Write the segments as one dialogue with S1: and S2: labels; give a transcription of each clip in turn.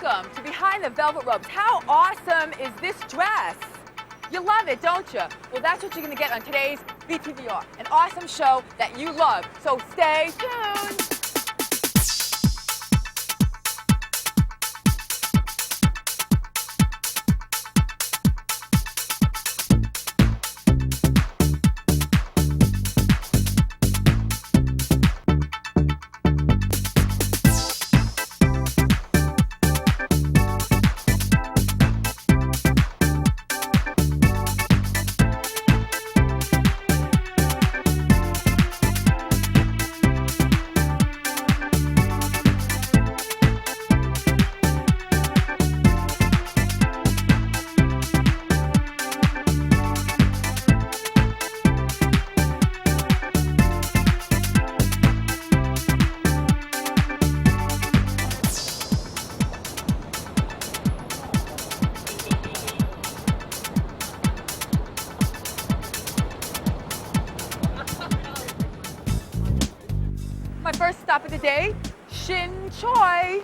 S1: Welcome to Behind the Velvet Ropes. How awesome is this dress? You love it, don't you? Well, that's what you're going to get on today's Btvr, an awesome show that you love. So stay tuned. My first stop of the day, Shin Choi,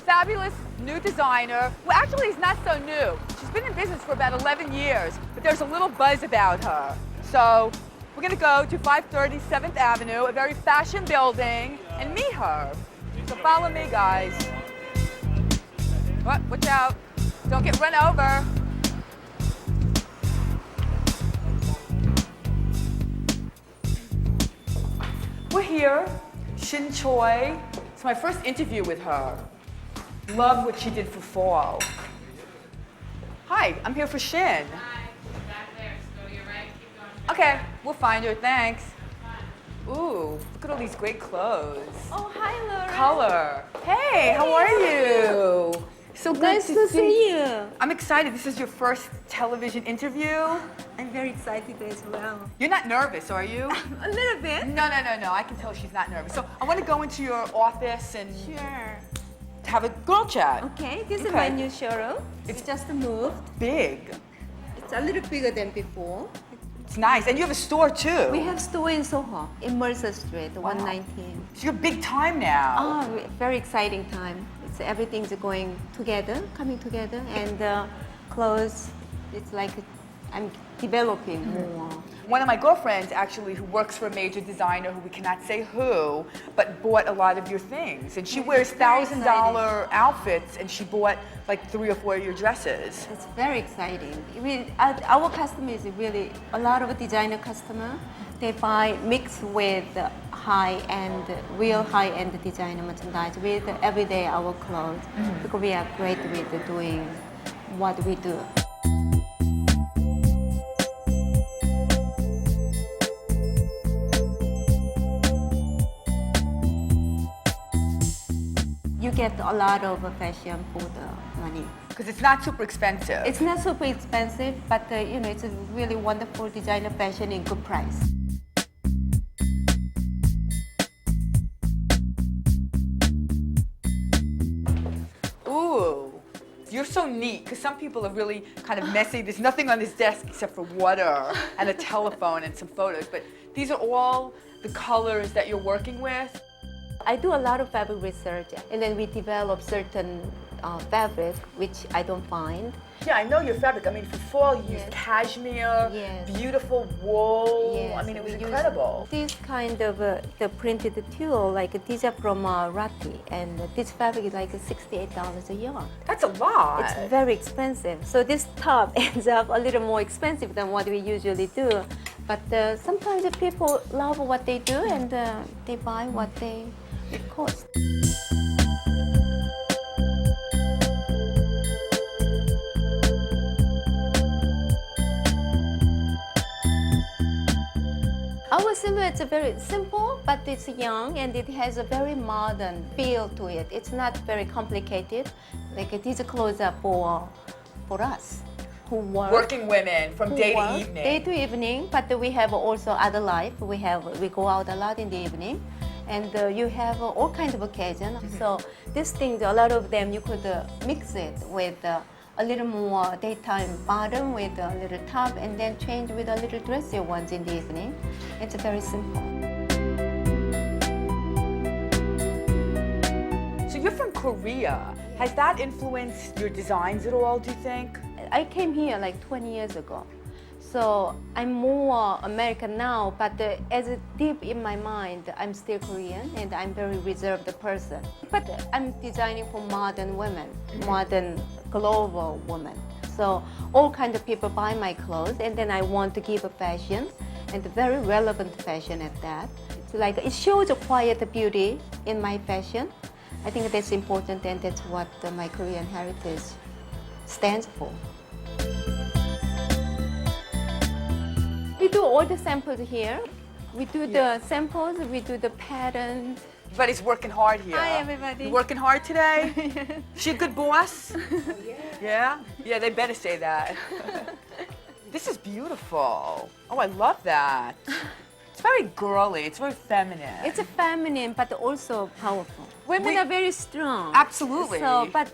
S1: fabulous new designer. Well, actually, he's not so new. She's been in business for about 11 years, but there's a little buzz about her. So we're gonna go to 530 7th Avenue, a very fashion building, and meet her. So follow me, guys. What? Watch out. Don't get run over. We're here. Shin Choi. It's my first interview with her. Love what she did for fall. Hi, I'm here for Shin.
S2: Hi, back there. So you're right. Keep going.
S1: Okay, we'll find her. Thanks. Ooh, look at all these great clothes.
S2: Oh, hi, Laura.
S1: Color. Hey, how are you? So good
S3: Nice to see you.
S1: I'm excited. This is your first television interview.
S3: I'm very excited as well.
S1: You're not nervous, are you?
S3: A little bit.
S1: No. I can tell she's not nervous. So I want to go into your office and
S3: Sure.
S1: have a girl chat.
S3: Okay, this is
S1: Okay.
S3: my new showroom. It's just moved.
S1: Big.
S3: It's a little bigger than before.
S1: It's nice. And you have a store too.
S3: We have store in Soho, in Mercer Street, 119.
S1: So you're big time now.
S3: Oh, very exciting time. It's everything's going together, coming together, and clothes. It's like I'm developing more.
S1: One of my girlfriends actually who works for a major designer who we cannot say who, but bought a lot of your things. And she wears
S3: very
S1: $1,000 outfits and she bought like 3 or 4 of your dresses.
S3: It's very exciting. Our customer is really a lot of designer customer. They buy mixed with high-end, real high-end designer merchandise with everyday our clothes because we are great with doing what we do. You get a lot of fashion for the money.
S1: Because it's not super expensive.
S3: It's not super expensive, but it's a really wonderful designer fashion in good price.
S1: Ooh, you're so neat because some people are really kind of messy. There's nothing on this desk except for water and a telephone and some photos, but these are all the colors that you're working with.
S3: I do a lot of fabric research, and then we develop certain fabric which I don't find.
S1: Yeah, I know your fabric. I mean, for fall, you used
S3: Yes.
S1: cashmere,
S3: Yes.
S1: beautiful wool.
S3: Yes,
S1: I mean, it was
S3: we use
S1: incredible.
S3: This kind of the printed tulle, like these are from Rati, and this fabric is like $68 a yard.
S1: That's a lot.
S3: It's very expensive. So this top ends up a little more expensive than what we usually do. But sometimes the people love what they do and they buy what it costs. Our silhouette is very simple, but it's young and it has a very modern feel to it. It's not very complicated. Like these clothes are for us who work.
S1: Working women from day to
S3: work,
S1: evening.
S3: Day to evening, but we have also other life. We go out a lot in the evening, and you have all kinds of occasions. So these things, a lot of them, you could mix it with a little more daytime bottom with a little top, and then change with a little dressier ones in the evening. It's very simple.
S1: So you're from Korea. Has that influenced your designs at all, do you think?
S3: I came here like 20 years ago. So I'm more American now, but as deep in my mind, I'm still Korean and I'm very reserved person. But I'm designing for modern women, modern global women. So all kind of people buy my clothes, and then I want to give a fashion, and very relevant fashion at that. It's like it shows a quiet beauty in my fashion. I think that's important, and that's what my Korean heritage stands for. We do all the samples here. We do the samples, we do the patterns.
S1: Everybody's working hard here.
S3: Hi, everybody.
S1: You working hard today? She a good boss? Yeah? Yeah, they better say that. This is beautiful. Oh, I love that. It's very girly. It's very feminine.
S3: It's a feminine, but also powerful. Women are very strong.
S1: Absolutely.
S3: So, but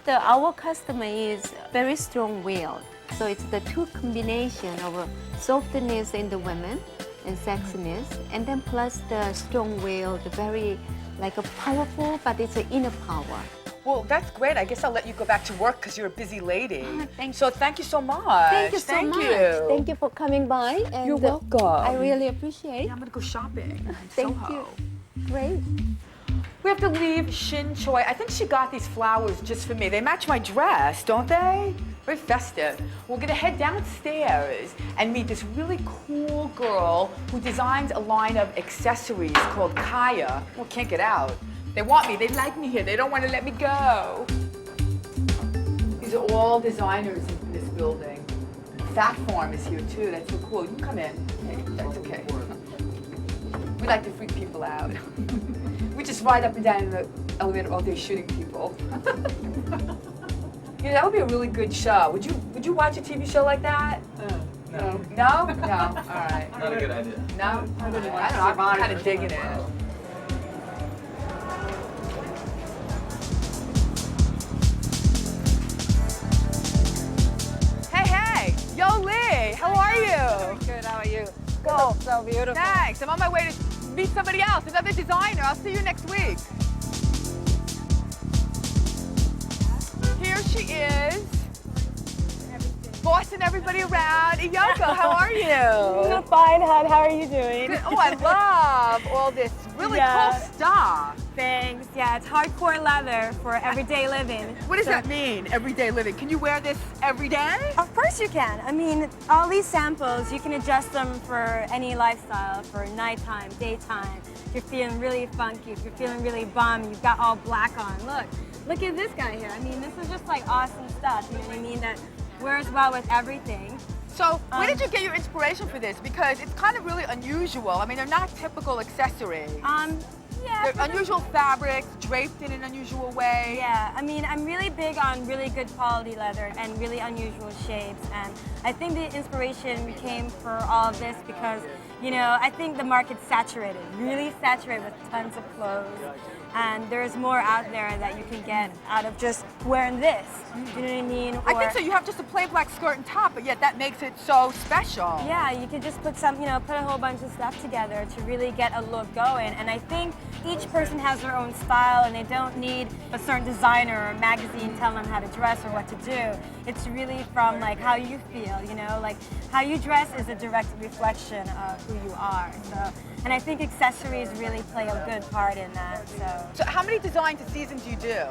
S3: our customer is very strong-willed. So it's the two combination of softness in the women and sexiness, and then plus the strong-willed, very like a powerful, but it's an inner power.
S1: Well, that's great. I guess I'll let you go back to work because you're a busy lady.
S3: Thank
S1: So thank you so much.
S3: Thank you so much. Thank you for coming by. And
S1: You're welcome.
S3: I really appreciate.
S1: I'm gonna go shopping in
S3: Thank
S1: Soho.
S3: you. Great.
S1: We have to leave Shin Choi. I think she got these flowers just for me. They match my dress, don't they? Very festive. We're gonna head downstairs and meet this really cool girl who designs a line of accessories called Kaya. Well, can't get out. They want me, they like me here. They don't want to let me go. These are all designers in this building. Fat Farm is here too. That's so cool. You come in. Hey, that's okay. We like to freak people out. We just ride up and down in the elevator all day shooting people. Yeah, that would be a really good show. Would you watch a TV show like that?
S4: No.
S1: No? No? All right.
S4: Not a good idea.
S1: No? I don't know. I'm kind of digging it. Hey, hey! Yo, Lee! How are you?
S5: Good, how are you?
S1: Go.
S5: So beautiful.
S1: Thanks. I'm on my way to meet somebody else, another designer. I'll see you next week. Here she is. Bossing everybody around. Iyoko, how are you?
S5: Fine, hon. How are you doing?
S1: Good. Oh, I love all this really cool stuff.
S5: Thanks. Yeah, it's hardcore leather for everyday living.
S1: What does that mean, everyday living? Can you wear this every day?
S5: Of course you can. I mean, all these samples, you can adjust them for any lifestyle, for nighttime, daytime. If you're feeling really funky, if you're feeling really bum, you've got all black on. Look at this guy here. I mean, this is just like awesome stuff, you know what I mean? That wears well with everything.
S1: So, where did you get your inspiration for this? Because it's kind of really unusual. I mean, they're not typical accessories.
S5: Yeah.
S1: They're unusual fabrics, draped in an unusual way.
S5: Yeah, I mean, I'm really big on really good quality leather and really unusual shapes. And I think the inspiration came for all of this because, you know, I think the market's saturated, really saturated with tons of clothes. And there's more out there that you can get out of just wearing this. You know what I mean?
S1: I think so. You have just a plain black skirt and top, but yet that makes it so special.
S5: Yeah, you could just put some, you know, put a whole bunch of stuff together to really get a look going. And I think each person has their own style and they don't need a certain designer or magazine telling them how to dress or what to do. It's really from like how you feel, you know, like how you dress is a direct reflection of who you are. So, and I think accessories really play a good part in that.
S1: So how many designs a season do you do?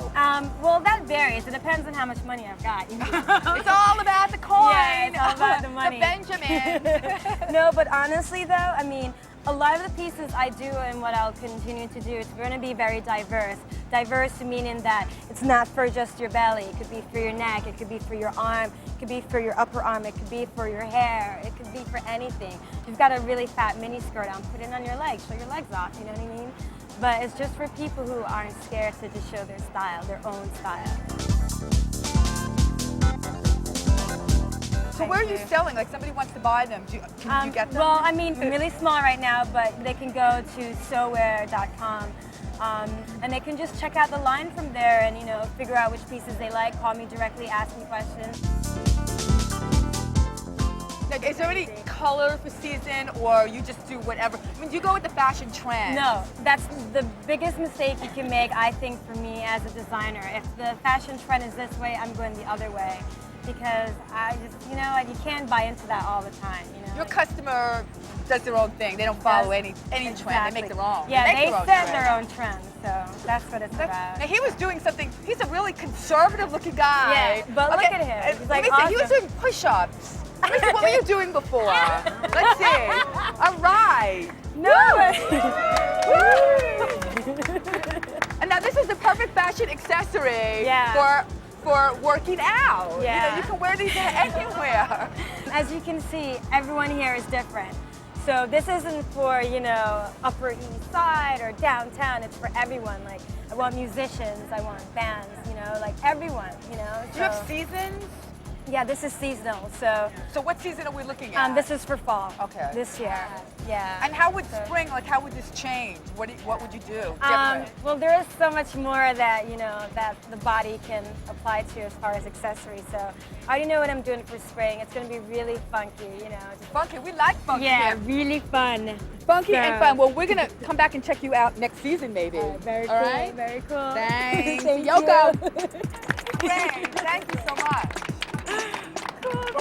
S5: Well, that varies. It depends on how much money I've got. You know?
S1: It's all about the coin.
S5: Yeah, it's all about the money.
S1: The Benjamin.
S5: No, but honestly though, I mean, a lot of the pieces I do and what I'll continue to do is going to be very diverse. Diverse meaning that it's not for just your belly. It could be for your neck, it could be for your arm, it could be for your upper arm, it could be for your hair, it could be for anything. If you've got a really fat mini skirt on, put it on your legs, show your legs off, you know what I mean? But it's just for people who aren't scared to just show their style, their own style.
S1: So where are you selling? Like somebody wants to buy them. Can you get them?
S5: Well, I mean, really small right now, but they can go to sewwear.com and they can just check out the line from there and, you know, figure out which pieces they like, call me directly, ask me questions.
S1: Now, is there any color for season, or you just do whatever? I mean, do you go with the fashion trend?
S5: No, that's the biggest mistake you can make, I think, for me as a designer. If the fashion trend is this way, I'm going the other way. Because I just, you know, you can't buy into that all the time, you know.
S1: Your customer does their own thing. They don't follow any trend. They make their own.
S5: Yeah,
S1: make
S5: they
S1: their own
S5: set
S1: trend.
S5: their own trends, so that's what it's about.
S1: Now he was doing something. He's a really conservative-looking guy.
S5: Yeah, but look at him. He's like,
S1: let me see. He was
S5: awesome.
S1: doing push-ups. Let me see, what were you doing before? Let's see. All right.
S5: No!
S1: And now this is the perfect fashion accessory
S5: Yeah.
S1: for working out.
S5: Yeah.
S1: You know, you can wear these anywhere.
S5: As you can see, everyone here is different. So this isn't for, you know, Upper East Side or downtown. It's for everyone. Like, I want musicians, I want bands, you know, like everyone, you know.
S1: Do you have seasons?
S5: Yeah, this is seasonal. So
S1: what season are we looking at?
S5: this is for fall.
S1: Okay.
S5: This year. Yeah.
S1: And how would spring, like how would this change? What would you do different?
S5: Well, there is so much more that, you know, that the body can apply to as far as accessories. So I already know what I'm doing for spring. It's going to be really funky, you know.
S1: Funky, we like funky.
S5: Yeah,
S1: here.
S5: really fun.
S1: Funky
S5: So-
S1: and fun. Well, we're gonna come back and check you out next season, maybe.
S5: Very
S1: All
S5: cool.
S1: right?
S5: Very cool.
S1: Thanks.
S5: Thank
S1: Yoko.
S5: you.
S1: Thank you so much.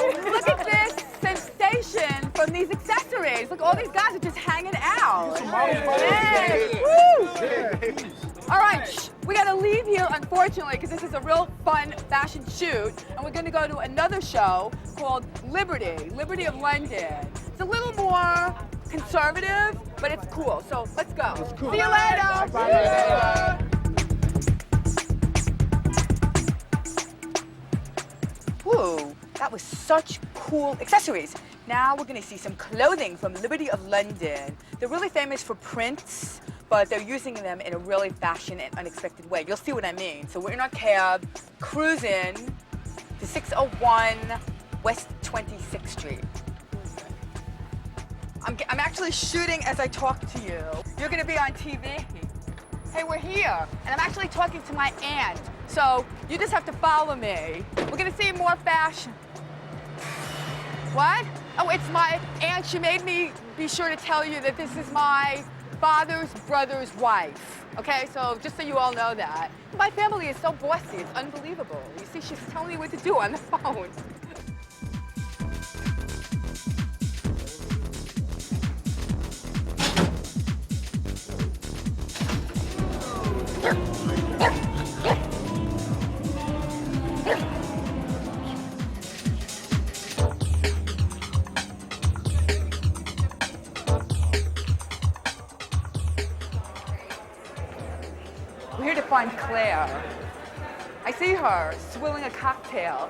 S1: Look at this sensation from these accessories. Look, all these guys are just hanging out. Yes. Woo. All right, we gotta leave here, unfortunately, because this is a real fun fashion shoot, and we're gonna go to another show called Liberty of London. It's a little more conservative, but it's cool. So let's go. See you later.
S4: Bye.
S1: Whoa, that was such cool accessories. Now we're gonna see some clothing from Liberty of London. They're really famous for prints, but they're using them in a really fashion and unexpected way. You'll see what I mean. So we're in our cab, cruising to 601 West 26th Street. I'm actually shooting as I talk to you. You're gonna be on TV. Hey, we're here, and I'm actually talking to my aunt. So you just have to follow me. We're gonna see more fashion. What? Oh, it's my aunt. She made me be sure to tell you that this is my father's brother's wife. Okay, so just so you all know that. My family is so bossy, it's unbelievable. You see, she's telling me what to do on the phone. We're here to find Claire. I see her swilling a cocktail.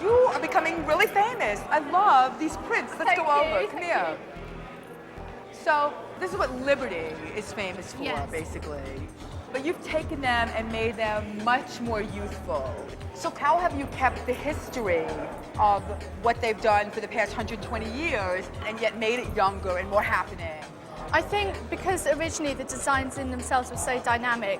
S1: You are becoming really famous. I love these prints. Let's go over. Come here. So this is what Liberty is famous for,
S2: Yes.
S1: basically. But you've taken them and made them much more youthful. So how have you kept the history of what they've done for the past 120 years and yet made it younger and more happening?
S6: I think because originally the designs in themselves were so dynamic,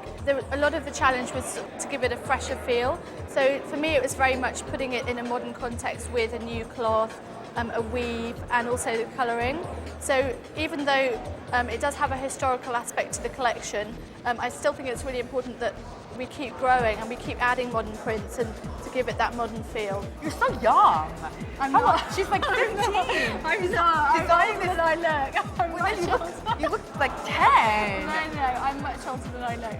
S6: a lot of the challenge was to give it a fresher feel. So for me, it was very much putting it in a modern context with a new cloth, a weave, and also the colouring. So even though it does have a historical aspect to the collection, I still think it's really important that we keep growing and we keep adding modern prints and to give it that modern feel.
S1: You're so young.
S6: I'm
S1: How
S6: not.
S1: old? She's like 15.
S6: I'm not.
S1: Designing
S6: I'm
S1: this-
S6: older than I look. I'm much older.
S1: You look like 10.
S6: I know, I'm much older than I look.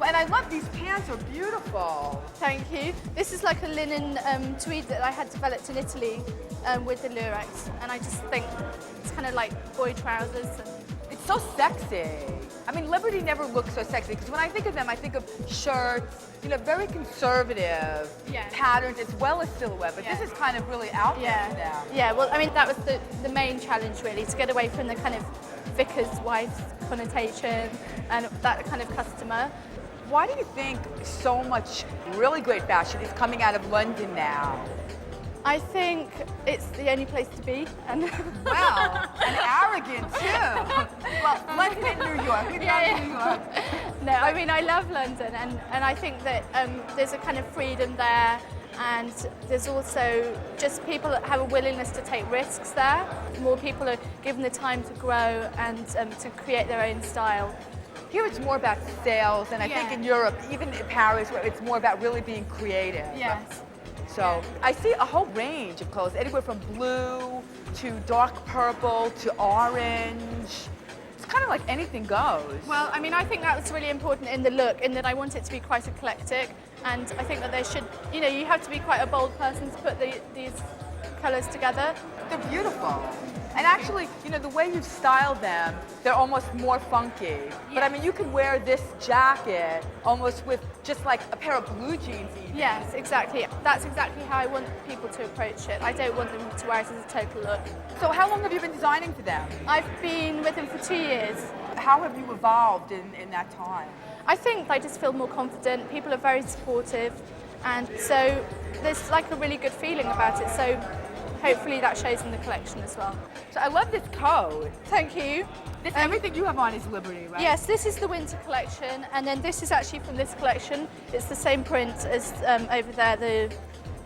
S1: And I love these pants are beautiful.
S6: Thank you. This is like a linen tweed that I had developed in Italy with the lurex, and I just think it's kind of like boy trousers. And
S1: It's so sexy. I mean, Liberty never looks so sexy because when I think of them, I think of shirts, you know, very conservative
S6: Yeah.
S1: patterns as well as silhouette. But this is kind of really out there for them.
S6: Yeah. Well, I mean, that was the main challenge really, to get away from the kind of vicar's wife's connotation and that kind of customer.
S1: Why do you think so much really great fashion is coming out of London now?
S6: I think it's the only place to be. And
S1: Well, and arrogant too. Well, London and New York. We've got New York.
S6: No, I mean, I love London, and I think that there's a kind of freedom there, and there's also just people that have a willingness to take risks there. More people are given the time to grow and to create their own style.
S1: Here it's more about sales, and I think
S6: Yeah.
S1: in Europe, even in Paris, where it's more about really being creative.
S6: Yes.
S1: So I see a whole range of clothes, anywhere from blue to dark purple to orange. It's kind of like anything goes.
S6: Well, I mean, I think that was really important in the look, in that I want it to be quite eclectic, and I think that there should, you know, you have to be quite a bold person to put these colours together.
S1: They're beautiful. And actually, you know, the way you've styled them, they're almost more funky. But I mean, you could wear this jacket almost with just like a pair of blue jeans even.
S6: Yes, exactly. That's exactly how I want people to approach it. I don't want them to wear it as a total look.
S1: So how long have you been designing for them?
S6: I've been with them for 2 years.
S1: How have you evolved in that time?
S6: I think I just feel more confident. People are very supportive, and so there's like a really good feeling about it. So hopefully that shows in the collection as well.
S1: So I love this coat.
S6: Thank you.
S1: Everything you have on is Liberty, right?
S6: Yes, this is the winter collection, and then this is actually from this collection. It's the same print as over there, the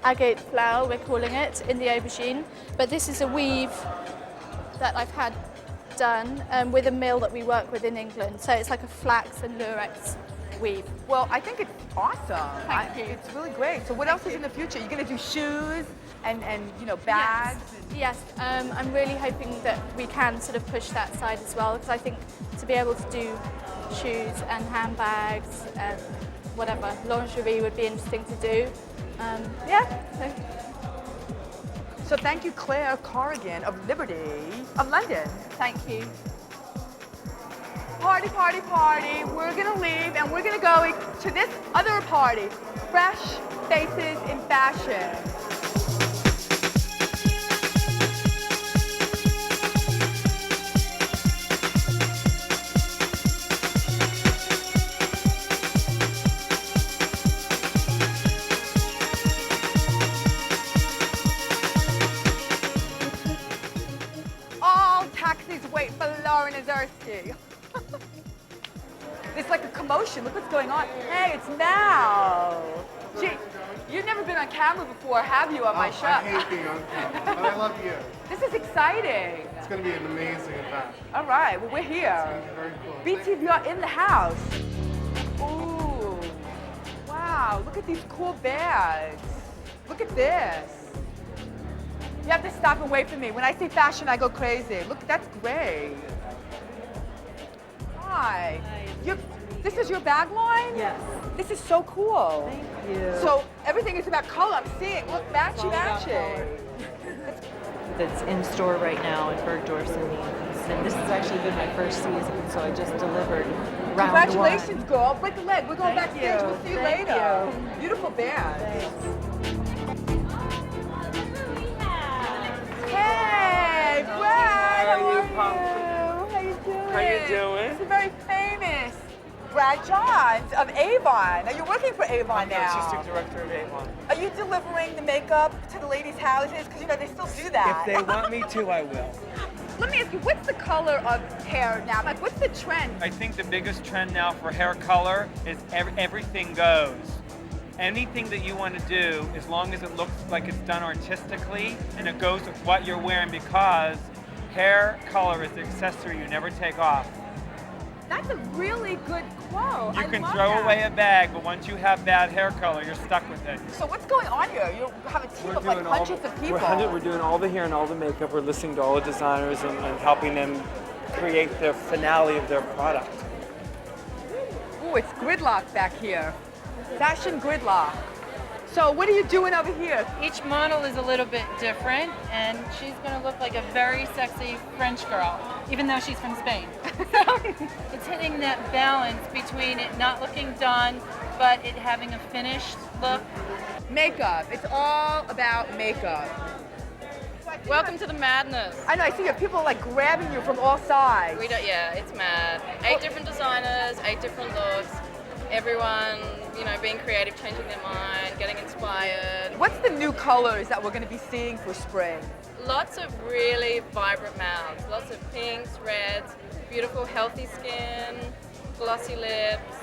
S6: agate flower, we're calling it, in the aubergine. But this is a weave that I've had done with a mill that we work with in England. So it's like a flax and lurex weave.
S1: Well, I think it's awesome.
S6: Thank you.
S1: It's really great. So what else is in the future? You're going to do shoes and you know, bags?
S6: Yes, I'm really hoping that we can sort of push that side as well, because I think to be able to do shoes and handbags and whatever, lingerie would be interesting to do.
S1: So thank you, Claire Corrigan of Liberty of London.
S6: Thank you.
S1: Party, party, party. We're going to leave and we're going to go to this other party. Fresh Faces in Fashion. All taxis wait for Lauren Azursky. It's like a commotion. Look what's going on. Hey, it's Mal. Gee, you've never been on camera before, have you, on my show?
S4: I hate being on camera, but I love you.
S1: This is exciting.
S4: It's going to be an amazing event.
S1: All right, well, we're here.
S4: Very cool.
S1: Btvr in the house. Ooh, wow, look at these cool bags. Look at this. You have to stop and wait for me. When I see fashion, I go crazy. Look, that's great. Hi. This is your bag line?
S7: Yes.
S1: This is so cool.
S7: Thank you.
S1: So everything is about color. I'm seeing, look, matchy, matchy.
S7: That's in store right now in Bergdorf's and Means. And this has actually been my first season, so I just delivered round one.
S1: Congratulations, girl. Break a leg. We're going
S7: Thank
S1: backstage.
S7: you.
S1: We'll see you
S7: Thank
S1: later.
S7: you.
S1: Beautiful band.
S2: Yeah.
S1: Hey, Brad. How are you? How you doing?
S8: How you doing?
S1: This is very famous. Brad Johns of Avon. Now you're working for Avon
S8: I'm the
S1: now.
S8: artistic director of Avon.
S1: Are you delivering the makeup to the ladies' houses? Because you know they still do that.
S8: If they want me to, I will.
S1: Let me ask you, what's the color of hair now? Like, what's the trend?
S8: I think the biggest trend now for hair color is everything goes. Anything that you want to do, as long as it looks like it's done artistically and it goes with what you're wearing, because hair color is the accessory you never take off.
S1: That's a really good quote.
S8: You
S1: I
S8: can
S1: love
S8: throw
S1: that.
S8: away a bag, but once you have bad hair color, you're stuck with it.
S1: So what's going on here? You have a team of like hundreds of people.
S9: We're doing all the hair and all the makeup. We're listening to all the designers and helping them create their finale of their product.
S1: Ooh, it's gridlock back here. Fashion gridlock. So what are you doing over here?
S2: Each model is a little bit different, and she's going to look like a very sexy French girl, even though she's from Spain. So it's hitting that balance between it not looking done, but it having a finished look.
S1: Makeup. It's all about makeup.
S10: Welcome to the madness.
S1: I know, I see you. People like grabbing you from all sides.
S10: We don't, yeah, it's mad. 8 different designers, 8 different looks. Everyone, you know, being creative, changing their mind, getting inspired.
S1: What's the new colors that we're going to be seeing for spring?
S10: Lots of really vibrant mouths. Lots of pinks, reds, beautiful healthy skin, glossy lips.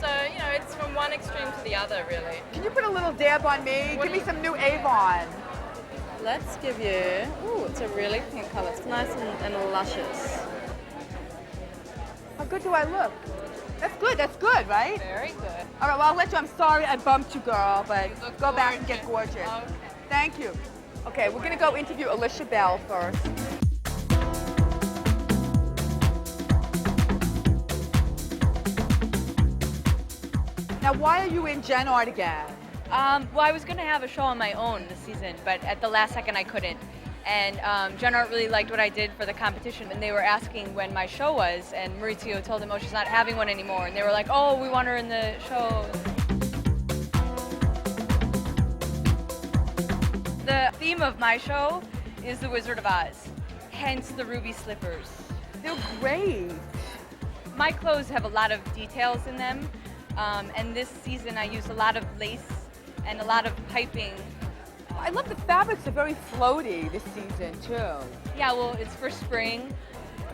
S10: So, you know, it's from one one extreme to the other, really.
S1: Can you put a little dab on me? Give me some new Avon.
S10: Let's give you, ooh, it's a really pink color. It's nice and luscious.
S1: How good do I look? That's good, right?
S10: Very good.
S1: All right, well, I'll let you. I'm sorry I bumped you, girl, but
S10: You look
S1: go back and get
S10: gorgeous.
S1: gorgeous.
S10: Okay.
S1: Thank you. Okay, we're gonna go interview Alicia Bell first. Now, why are you in Gen Art again?
S11: Well, I was going to have a show on my own this season, but at the last second I couldn't. And Gen Art really liked what I did for the competition, and they were asking when my show was, and Maurizio told them, oh, she's not having one anymore. And they were like, oh, we want her in the show. The theme of my show is The Wizard of Oz, hence the ruby slippers.
S1: They're great.
S11: My clothes have a lot of details in them, and this season I used a lot of lace and a lot of piping.
S1: I love the fabrics are very floaty this season, too.
S11: Yeah, well, it's for spring.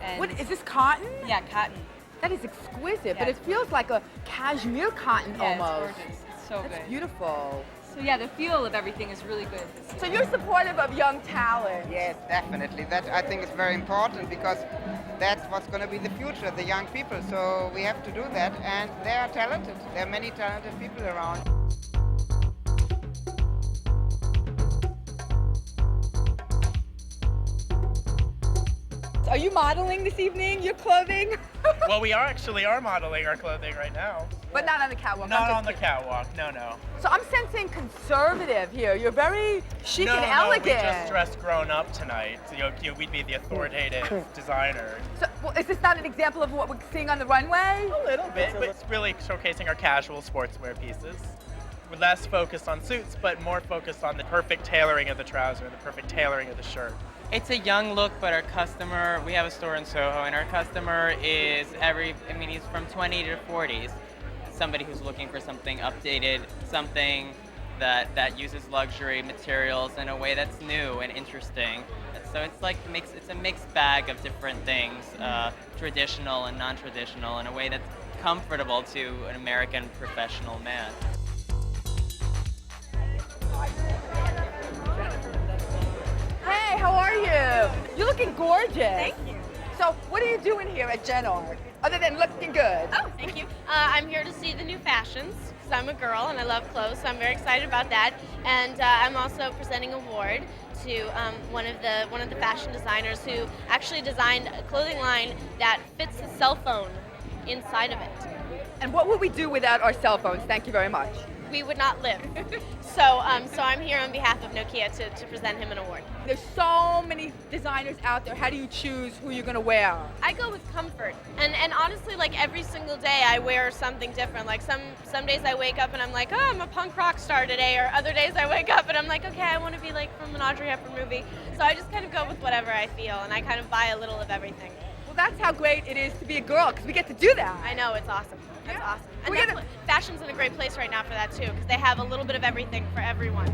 S11: And
S1: What, is this cotton?
S11: Yeah, cotton.
S1: That is exquisite, but
S11: Yeah.
S1: it feels like a cashmere cotton
S11: Yeah,
S1: almost.
S11: it's gorgeous. It's so
S1: That's
S11: good.
S1: beautiful.
S11: So yeah, the feel of everything is really good.
S1: So you're supportive of young talent.
S12: Yes, definitely. That I think is very important because that's what's going to be the future, the young people. So we have to do that, and they are talented. There are many talented people around.
S1: Are you modeling this evening, your clothing?
S13: Well, we are modeling our clothing right now.
S1: But not on the catwalk.
S13: Not
S1: I'm just
S13: on the
S1: kidding.
S13: catwalk, no.
S1: So I'm sensing conservative here. You're very chic
S13: No,
S1: and
S13: we
S1: elegant.
S13: just dressed grown up tonight. We'd be the authoritative designer.
S1: So, well, is this not an example of what we're seeing on the runway?
S13: A little bit, but it's really showcasing our casual sportswear pieces. We're less focused on suits, but more focused on the perfect tailoring of the trouser, the perfect tailoring of the shirt.
S14: It's a young look, but our customer, we have a store in Soho, and our customer is he's from 20 to 40s. Somebody who's looking for something updated, something that uses luxury materials in a way that's new and interesting. So it's like it's a mixed bag of different things, traditional and non-traditional, in a way that's comfortable to an American professional man.
S1: Hey, how are you? You're looking gorgeous.
S15: Thank you.
S1: So what are you doing here at Gen Art, other than looking good?
S15: Oh, thank you. I'm here to see the new fashions because I'm a girl and I love clothes, so I'm very excited about that. And I'm also presenting an award to one of the fashion designers who actually designed a clothing line that fits a cell phone inside of it.
S1: And what would we do without our cell phones? Thank you very much.
S15: We would not live. So I'm here on behalf of Nokia to present him an award.
S1: There's so many designers out there. How do you choose who you're gonna wear?
S15: I go with comfort, and honestly, like every single day, I wear something different. Like some days I wake up and I'm like, oh, I'm a punk rock star today, or other days I wake up and I'm like, okay, I want to be like from an Audrey Hepburn movie. So I just kind of go with whatever I feel, and I kind of buy a little of everything.
S1: Well, that's how great it is to be a girl, because we get to do that.
S15: I know, it's awesome. It's awesome. And
S1: We
S15: that's
S1: gotta-
S15: fashion's in a great place right now for that too, because they have a little bit of everything for everyone.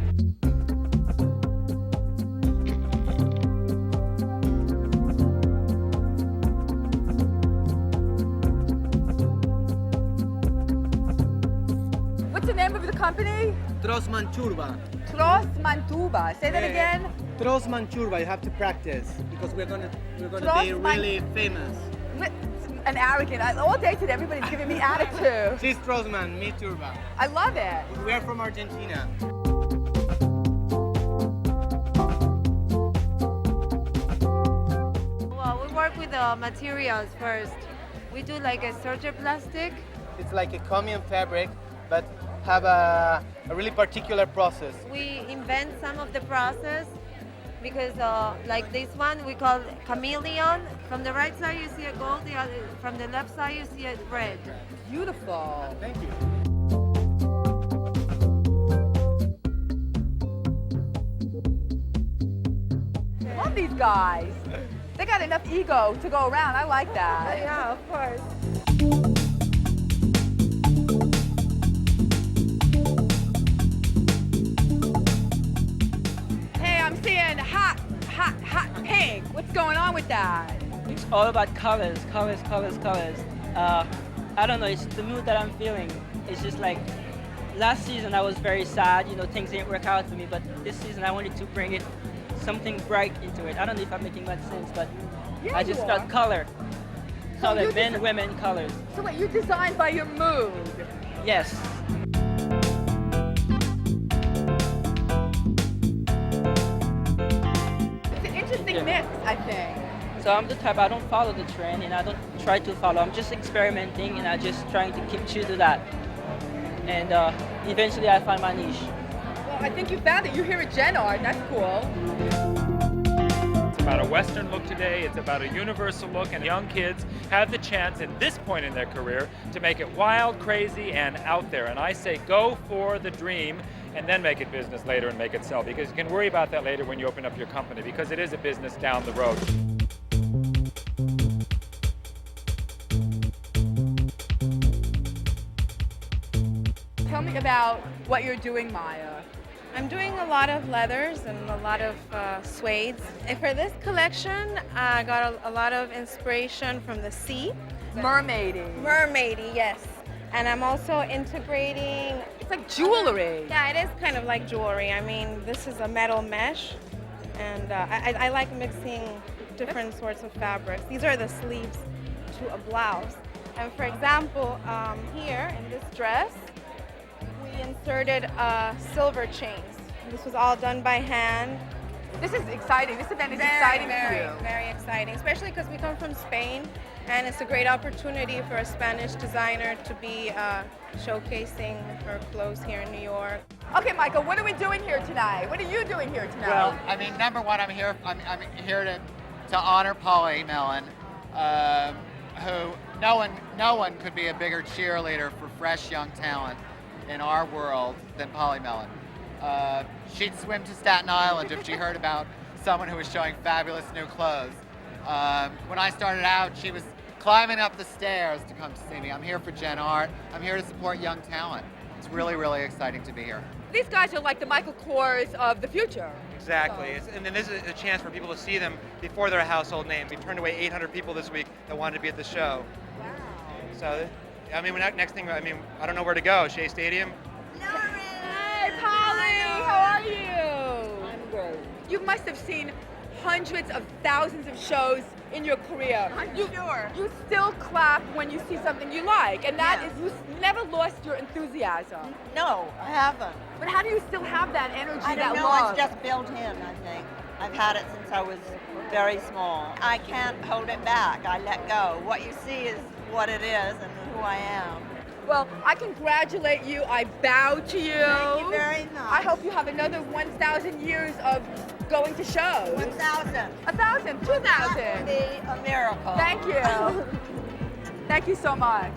S1: What's the name of the company?
S16: Trosman Churba.
S1: Trosmantuba. Say that again.
S16: Trosman Churba. You have to practice because we're gonna be
S1: Trosman-
S16: really famous.
S1: An arrogant. All day today, everybody's giving me attitude.
S16: She's Trosman, me Churba.
S1: I love it.
S16: We're from Argentina.
S17: Well, we work with the materials first. We do like a serger plastic.
S16: It's like a common fabric, but have a really particular process.
S17: We invent some of the process because like this one we call chameleon. From the right side you see a gold, from the left side you see a red.
S1: Beautiful.
S16: Thank you.
S1: Love these guys. They got enough ego to go around. I like that.
S17: Yeah, of course.
S1: Hey, I'm seeing hot pink. What's going on with that?
S18: It's all about colors, colors, colors, colors. I don't know, it's the mood that I'm feeling. It's just like last season I was very sad, things didn't work out for me, but this season I wanted to bring it something bright into it. I don't know if I'm making much sense, but
S1: Yeah,
S18: I just
S1: you
S18: thought
S1: are.
S18: color.
S1: So
S18: Color,
S1: you
S18: men, women, colors.
S1: So wait, you designed by your mood.
S18: Yes.
S1: It's an interesting mix, I think.
S18: So I'm the type, I don't follow the trend and I don't try to follow. I'm just experimenting and I'm just trying to keep true to that. And eventually I find my niche.
S1: Well, I think you found it. You're here at Gen Art. That's cool.
S8: It's about a Western look today. It's about a universal look, and young kids have the chance at this point in their career to make it wild, crazy, and out there. And I say go for the dream and then make it business later and make it sell, because you can worry about that later when you open up your company, because it is a business down the road.
S1: Tell me about what you're doing, Maya.
S19: I'm doing a lot of leathers and a lot of suedes. And for this collection, I got a lot of inspiration from the sea.
S1: Mermaiding.
S19: Mermaidy, yes. And I'm also integrating...
S1: It's like jewelry.
S19: Yeah, it is kind of like jewelry. I mean, this is a metal mesh. And I like mixing different sorts of fabrics. These are the sleeves to a blouse. And for example, here in this dress, we inserted silver chains. This was all done by hand.
S1: This is exciting. This event is exciting for you.
S19: Very exciting, especially because we come from Spain, and it's a great opportunity for a Spanish designer to be showcasing her clothes here in New York.
S1: Okay, Michael, what are we doing here tonight? What are you doing here tonight?
S20: Well, I mean, number one, I'm here to honor Polly Mellon, who no one could be a bigger cheerleader for fresh young talent in our world than Polly Mellon. She'd swim to Staten Island if she heard about someone who was showing fabulous new clothes. When I started out, she was climbing up the stairs to come to see me. I'm here for Gen Art. I'm here to support young talent. It's really, really exciting to be here.
S1: These guys are like the Michael Kors of the future.
S21: Exactly, and then this is a chance for people to see them before they're a household name. We turned away 800 people this week that wanted to be at the show.
S1: Wow.
S21: So, I mean, next thing, I mean, I don't know where to go. Shea Stadium?
S1: Hey, Polly, how are you? I'm great. You must have seen hundreds of thousands of shows in your career.
S22: I'm sure.
S1: You still clap when you see something you like, and that is, you never lost your enthusiasm.
S22: No, I haven't.
S1: But how do you still have that energy,
S22: I
S1: that
S22: don't know,
S1: love?
S22: it's just built in, I think. I've had it since I was very small. I can't hold it back. I let go. What you see is what it is and who I am.
S1: Well, I congratulate you. I bow to you.
S22: Thank you very much.
S1: I hope you have another 1,000 years of going to shows.
S22: 1,000.
S1: 1,000, 2,000.
S22: That would be a miracle.
S1: Thank you. Thank you so much.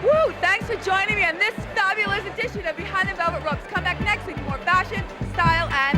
S1: Woo! Thanks for joining me on this fabulous edition of Behind the Velvet Ropes. Come back next week for more fashion, style, and